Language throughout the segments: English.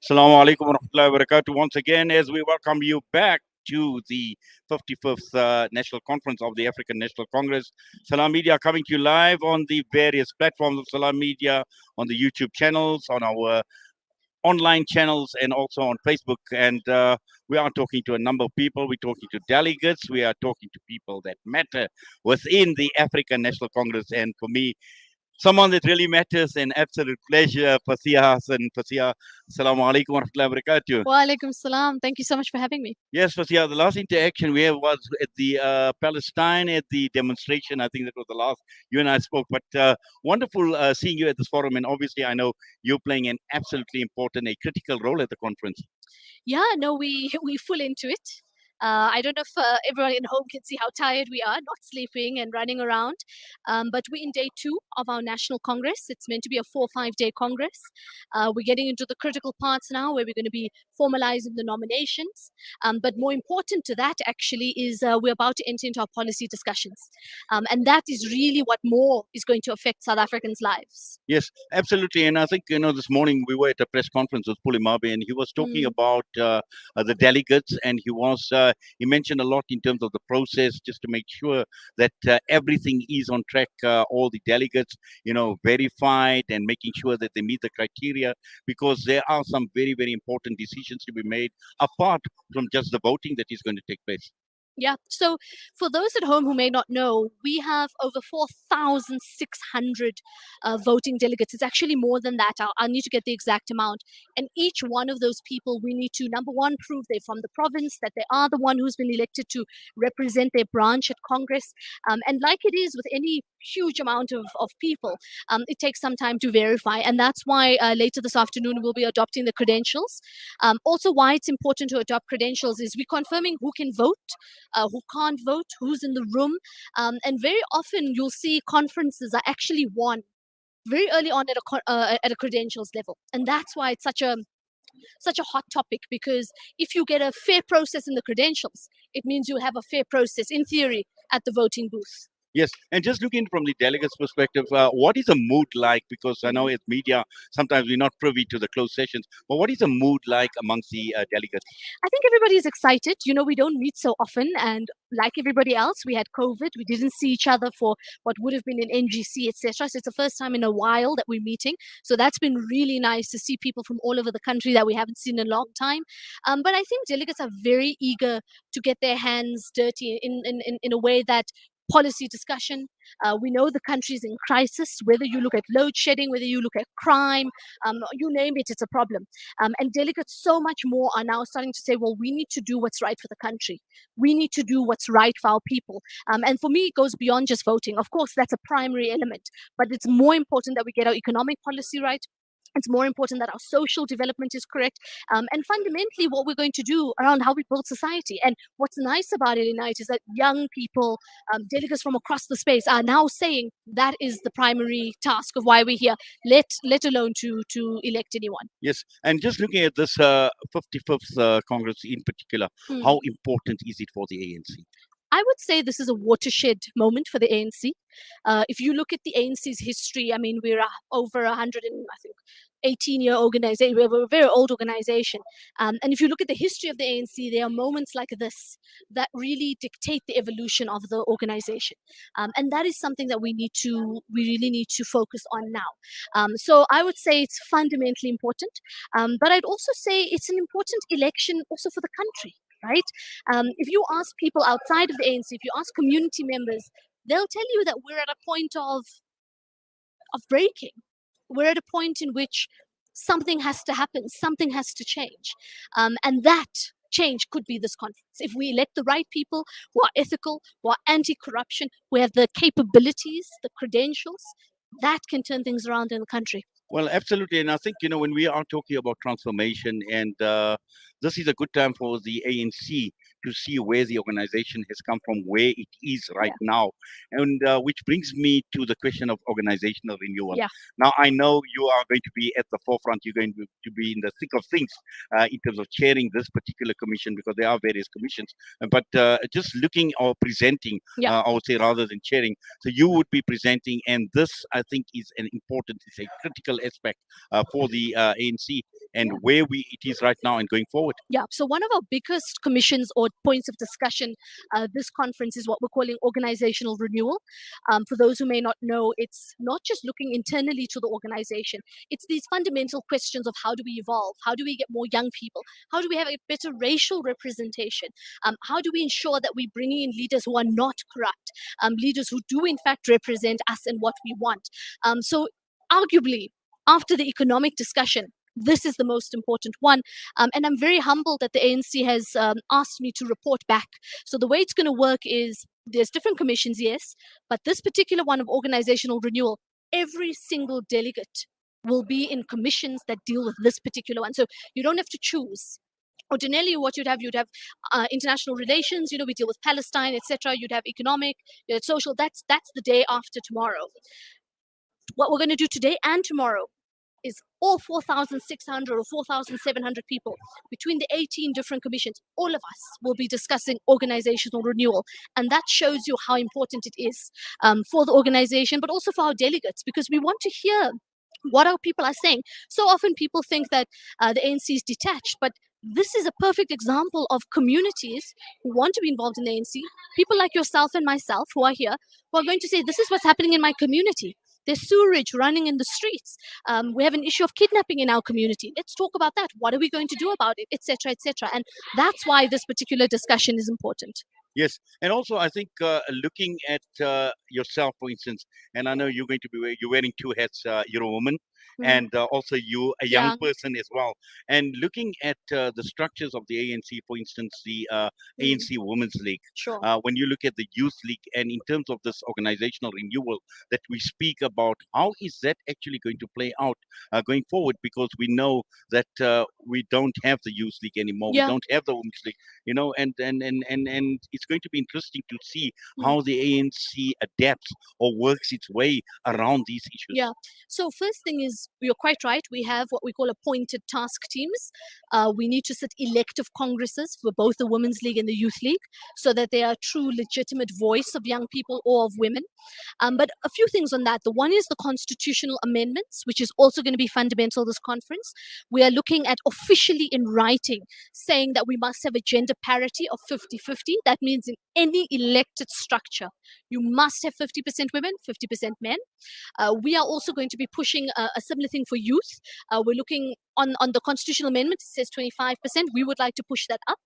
Assalamu alaikum wa rahmatullahi wa barakatuh. Once again, as we welcome you back to the 55th National Conference of the African National Congress. Salam Media coming to you live on the various platforms of Salam Media, on the YouTube channels, on our online channels, and also on Facebook. And we are talking to a number of people. We're talking to delegates. We are talking to people that matter within the African National Congress. And for me, someone that really matters, an absolute pleasure, Fasiha Hassan. Fasiha, assalamu alaikum wa rahmatullahi wa barakatuh. Wa alaikum salam. Thank you so much for having me. Yes, Fasiha, the last interaction we had was at the Palestine, at the demonstration. I think that was the last you and I spoke. But wonderful seeing you at this forum. And obviously, I know you're playing an absolutely important, a critical role at the conference. Yeah, no, we full into it. I don't know if everyone at home can see how tired we are, not sleeping and running around. But we're in day 2 of our National Congress. It's meant to be a 4 or 5 day Congress. We're getting into the critical parts now where we're going to be formalizing the nominations. But more important to that actually is we're about to enter into our policy discussions. And that is really what more is going to affect South Africans' lives. Yes, absolutely. And I think, this morning we were at a press conference with Pulimabe, and he was talking about the delegates, and he mentioned a lot in terms of the process, just to make sure that everything is on track, all the delegates, verified, and making sure that they meet the criteria, because there are some very, very important decisions to be made apart from just the voting that is going to take place. Yeah. So for those at home who may not know, we have over 4,600 voting delegates. It's actually more than that. I'll need to get the exact amount. And each one of those people, we need to, number one, prove they're from the province, that they are the one who's been elected to represent their branch at Congress. And like it is with any huge amount of people, it takes some time to verify. And that's why later this afternoon, we'll be adopting the credentials. Also, why it's important to adopt credentials is we're confirming who can vote, who can't vote, who's in the room. And very often you'll see conferences are actually won very early on at a credentials level. And that's why it's such a hot topic, because if you get a fair process in the credentials, it means you have a fair process in theory at the voting booth. Yes, and just looking from the delegates' perspective, what is the mood like? Because I know as media, sometimes we're not privy to the closed sessions, but what is the mood like amongst the delegates? I think everybody is excited. We don't meet so often, and like everybody else, we had COVID. We didn't see each other for what would have been an NGC, etc. So it's the first time in a while that we're meeting. So that's been really nice to see people from all over the country that we haven't seen in a long time. But I think delegates are very eager to get their hands dirty in a way that policy discussion. We know the country is in crisis, whether you look at load shedding, whether you look at crime, you name it, it's a problem. And delegates so much more are now starting to say, well, we need to do what's right for the country. We need to do what's right for our people. And for me, it goes beyond just voting. Of course, that's a primary element, but it's more important that we get our economic policy right. It's more important that our social development is correct. And fundamentally, what we're going to do around how we build society. And what's nice about it, Inayet, is that young people, delegates from across the space, are now saying that is the primary task of why we're here, let alone to elect anyone. Yes, and just looking at this 55th Congress in particular, how important is it for the ANC? I would say this is a watershed moment for the ANC. If you look at the ANC's history, I mean, we're over 18-year organization. We're a very old organization. And if you look at the history of the ANC, there are moments like this that really dictate the evolution of the organization. And that is something that we really need to focus on now. So I would say it's fundamentally important. But I'd also say it's an important election also for the country. Right? If you ask people outside of the ANC, if you ask community members, they'll tell you that we're at a point of breaking. We're at a point in which something has to happen, something has to change. And that change could be this conference. If we elect the right people who are ethical, who are anti-corruption, who have the capabilities, the credentials, that can turn things around in the country. Well, absolutely. And I think, when we are talking about transformation, and this is a good time for the ANC to see where the organization has come from, where it is right now. And which brings me to the question of organizational renewal. Yeah. Now, I know you are going to be at the forefront. You're going to be in the thick of things in terms of chairing this particular commission, because there are various commissions. But just looking or presenting, I would say, rather than chairing. So you would be presenting, and this, I think, is an important, it's a critical aspect for the ANC. and where it is right now and going forward. Yeah, so one of our biggest commissions or points of discussion this conference is what we're calling organizational renewal. For those who may not know, it's not just looking internally to the organization, it's these fundamental questions of how do we evolve? How do we get more young people? How do we have a better racial representation? How do we ensure that we're bringing in leaders who are not corrupt, leaders who do in fact represent us and what we want? So arguably, after the economic discussion, this is the most important one. And I'm very humbled that the ANC has asked me to report back. So the way it's going to work is there's different commissions, yes, but this particular one of organizational renewal, every single delegate will be in commissions that deal with this particular one. So you don't have to choose. Ordinarily, what you'd have international relations. We deal with Palestine, etc. You'd have economic, you'd have social. That's the day after tomorrow. What we're going to do today and tomorrow is all 4,600 or 4,700 people between the 18 different commissions, all of us will be discussing organizational renewal. And that shows you how important it is for the organization, but also for our delegates, because we want to hear what our people are saying. So often people think that the ANC is detached, but this is a perfect example of communities who want to be involved in the ANC, people like yourself and myself who are here, who are going to say, this is what's happening in my community. There's sewerage running in the streets. We have an issue of kidnapping in our community. Let's talk about that. What are we going to do about it, etc., etc. And that's why this particular discussion is important. Yes, and also I think looking at yourself, for instance, and I know you're going to be you're wearing two hats. You're a woman, and also you a young person as well. And looking at the structures of the ANC, for instance, the ANC Women's League. Sure. When you look at the Youth League, and in terms of this organizational renewal that we speak about, how is that actually going to play out going forward? Because we know that we don't have the Youth League anymore. We don't have the Women's League, and it's going to be interesting to see how the ANC adapts or works its way around these issues. Yeah. So first thing is, you're quite right. We have what we call appointed task teams. We need to sit elective congresses for both the Women's League and the Youth League so that they are a true legitimate voice of young people or of women. But a few things on that. The one is the constitutional amendments, which is also going to be fundamental this conference. We are looking at officially in writing saying that we must have a gender parity of 50-50. That means in any elected structure, you must have 50% women, 50% men. We are also going to be pushing a similar thing for youth. We're looking on the constitutional amendment, it says 25%. We would like to push that up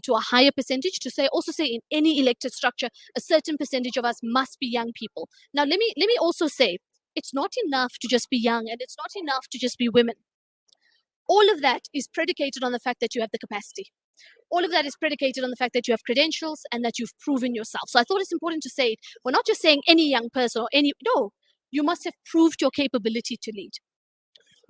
to a higher percentage to also say in any elected structure, a certain percentage of us must be young people. Now, let me also say, it's not enough to just be young, and it's not enough to just be women. All of that is predicated on the fact that you have the capacity. All of that is predicated on the fact that you have credentials and that you've proven yourself. So I thought it's important to say it. We're not just saying any young person or no, you must have proved your capability to lead.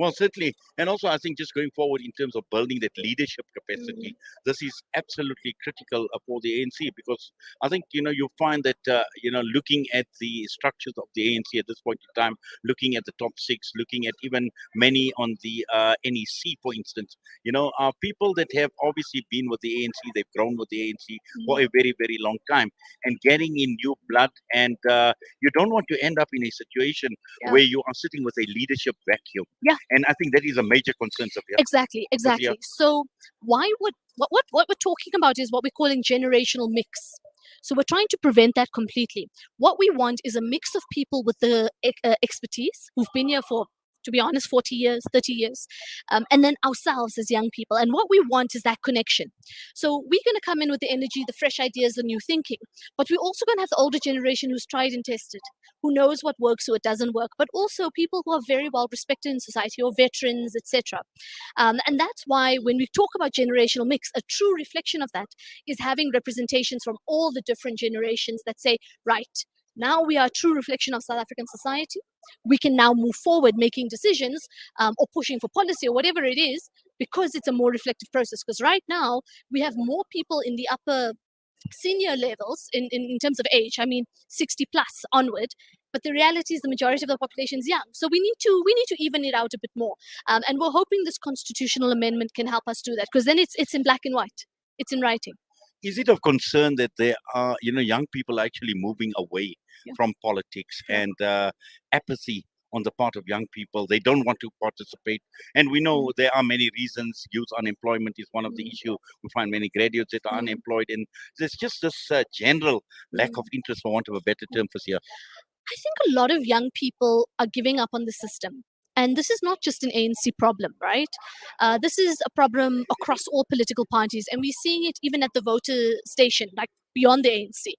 Well, certainly. And also, I think just going forward in terms of building that leadership capacity, this is absolutely critical for the ANC, because I think, you'll find that, looking at the structures of the ANC at this point in time, looking at the top six, looking at even many on the NEC, for instance, are people that have obviously been with the ANC, they've grown with the ANC for a very, very long time, and getting in new blood. And you don't want to end up in a situation where you are sitting with a leadership vacuum. Yeah. And I think that is a major concern of yours. Exactly. So what we're talking about is what we're calling generational mix. So we're trying to prevent that completely. What we want is a mix of people with the expertise who've been here for, to be honest, 40 years, 30 years, and then ourselves as young people. And what we want is that connection. So we're going to come in with the energy, the fresh ideas, the new thinking, but we're also going to have the older generation who's tried and tested, who knows what works or it doesn't work, but also people who are very well respected in society, or veterans, etc. And that's why when we talk about generational mix, a true reflection of that is having representations from all the different generations that say, right, now we are a true reflection of South African society. We can now move forward making decisions or pushing for policy or whatever it is, because it's a more reflective process. Because right now we have more people in the upper senior levels in terms of age, 60 plus onward, but the reality is the majority of the population is young. So we need to even it out a bit more, and we're hoping this constitutional amendment can help us do that, because then it's in black and white, it's in writing. Is it of concern that there are, young people actually moving away from politics, and apathy on the part of young people. They don't want to participate. And we know there are many reasons. Youth unemployment is one of the issue. We find many graduates that are unemployed. And there's just this general lack of interest, for want of a better term, Fasiha. I think a lot of young people are giving up on the system. And this is not just an ANC problem, right? This is a problem across all political parties. And we're seeing it even at the voter station, like beyond the ANC.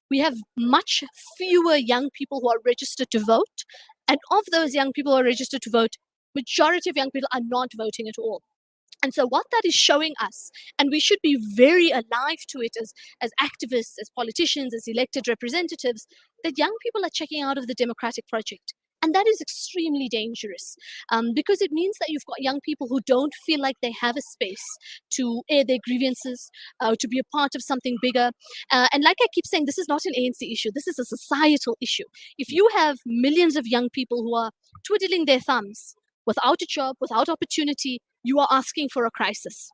We have much fewer young people who are registered to vote. And of those young people who are registered to vote, majority of young people are not voting at all. And so what that is showing us, and we should be very alive to it as activists, as politicians, as elected representatives, that young people are checking out of the democratic project. And that is extremely dangerous because it means that you've got young people who don't feel like they have a space to air their grievances, to be a part of something bigger. And like I keep saying, this is not an ANC issue. This is a societal issue. If you have millions of young people who are twiddling their thumbs without a job, without opportunity, you are asking for a crisis.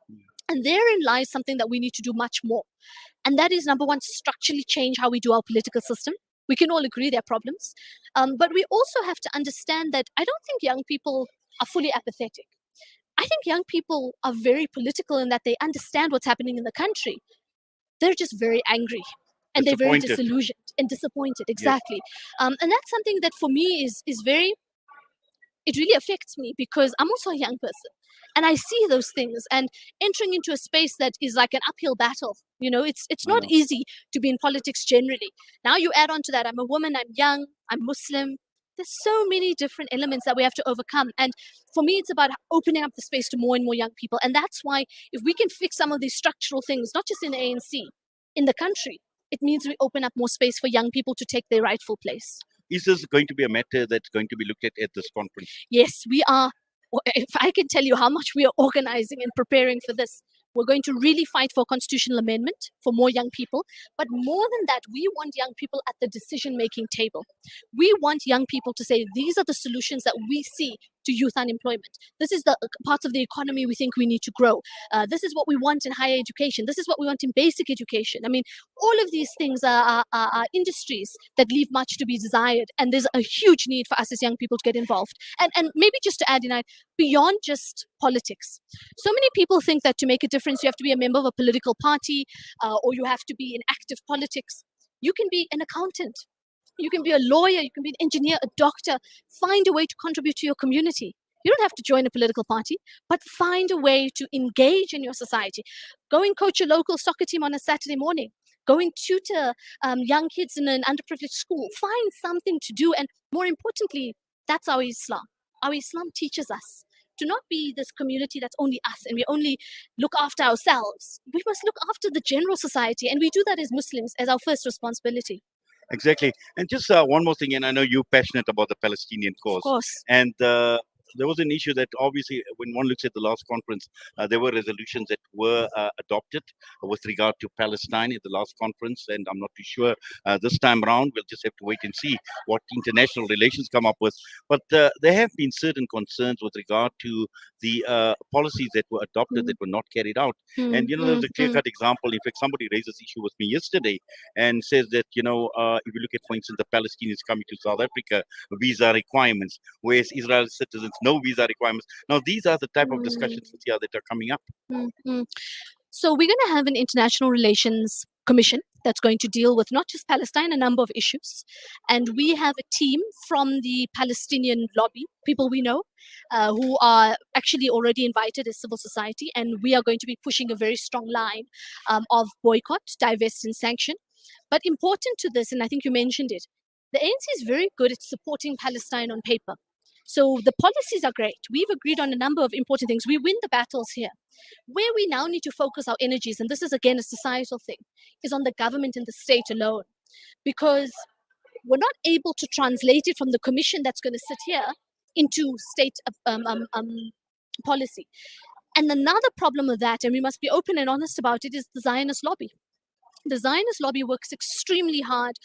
And therein lies something that we need to do much more. And that is, number one, structurally change how we do our political system. We can all agree there are problems. But we also have to understand that I don't think young people are fully apathetic. I think young people are very political in that they understand what's happening in the country. They're just very angry. And they're very disillusioned and disappointed. Exactly. Yes. And that's something that for me is very, it really affects me because I'm also a young person. And I see those things and entering into a space that is like an uphill battle. You know, it's not easy to be in politics generally. Now you add on to that, I'm a woman, I'm young, I'm Muslim. There's so many different elements that we have to overcome. And for me, it's about opening up the space to more and more young people. And that's why if we can fix some of these structural things, not just in the ANC, in the country, it means we open up more space for young people to take their rightful place. Is this going to be a matter that's going to be looked at this conference? Yes, we are. If I can tell you how much we are organizing and preparing for this, we're going to really fight for constitutional amendment for more young people. But more than that, we want young people at the decision-making table. We want young people to say, these are the solutions that we see to youth unemployment. This is the parts of the economy we think we need to grow. This is what we want in higher education. This is what we want in basic education. I mean, all of these things are industries that leave much to be desired. And there's a huge need for us as young people to get involved. And maybe just to add, Inayet, beyond just politics. So many people think that to make a difference, you have to be a member of a political party or you have to be in active politics. You can be an accountant. You can be a lawyer, you can be an engineer, a doctor. Find a way to contribute to your community. You don't have to join a political party, but find a way to engage in your society. Go and coach a local soccer team on a Saturday morning. Go and tutor young kids in an underprivileged school. Find something to do. And more importantly, that's our Islam. Our Islam teaches us to not be this community that's only us and we only look after ourselves. We must look after the general society. And we do that as Muslims as our first responsibility. Exactly. And just one more thing, and I know you're passionate about the Palestinian cause. Of course. And there was an issue that obviously when one looks at the last conference, there were resolutions that were adopted with regard to Palestine at the last conference. And I'm not too sure this time around. We'll just have to wait and see what international relations come up with. But there have been certain concerns with regard to the policies that were adopted that were not carried out. And, you know, there's a clear-cut example. In fact, somebody raised this issue with me yesterday and says that, you know, if you look at, for instance, the Palestinians coming to South Africa, visa requirements, whereas Israel citizens, no visa requirements. Now, these are the type of discussions that are coming up. So we're going to have an international relations commission that's going to deal with not just Palestine, a number of issues. And we have a team from the Palestinian lobby, people we know, who are actually already invited as civil society. And we are going to be pushing a very strong line of boycott, divest, and sanction. But important to this, and I think you mentioned it, the ANC is very good at supporting Palestine on paper. So the policies are great. We've agreed on a number of important things. We win the battles here. Where we now need to focus our energies, and this is again a societal thing, is on the government and the state alone. Because we're not able to translate it from the commission that's going to sit here into state policy. And another problem of that, and we must be open and honest about it, is the Zionist lobby. The Zionist lobby works extremely hard.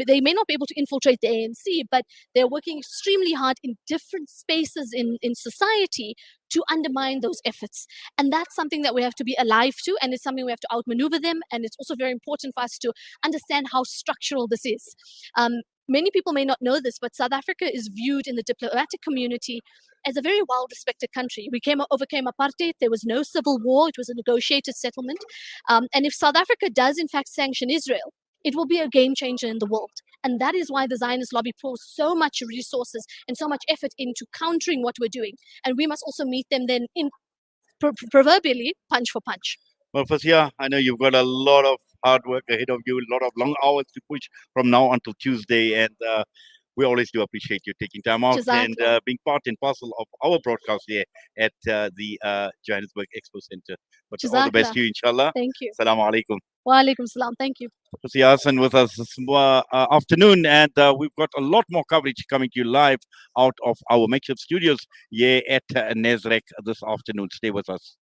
They may not be able to infiltrate the ANC, but they're working extremely hard in different spaces in society to undermine those efforts. And that's something that we have to be alive to, and it's something we have to outmaneuver them. And it's also very important for us to understand how structural this is. many people may not know this, but South Africa is viewed in the diplomatic community as a very well-respected country. We overcame apartheid. There was no civil war. It was a negotiated settlement. And if South Africa does, in fact, sanction Israel, it will be a game changer in the world. And that is why the Zionist lobby pours so much resources and so much effort into countering what we're doing. And we must also meet them then in proverbially punch for punch. Well, Fasiha, I know you've got a lot of hard work ahead of you, a lot of long hours to push from now until Tuesday. And we always do appreciate you taking time out and being part and parcel of our broadcast here at the Johannesburg Expo Center. But all the best to you, inshallah. Thank you. Assalamu alaikum. Wa alaikum salam. Thank you. Fasiha Hassan with us this afternoon, and we've got a lot more coverage coming to you live out of our makeshift studios here at Nasrec this afternoon. Stay with us.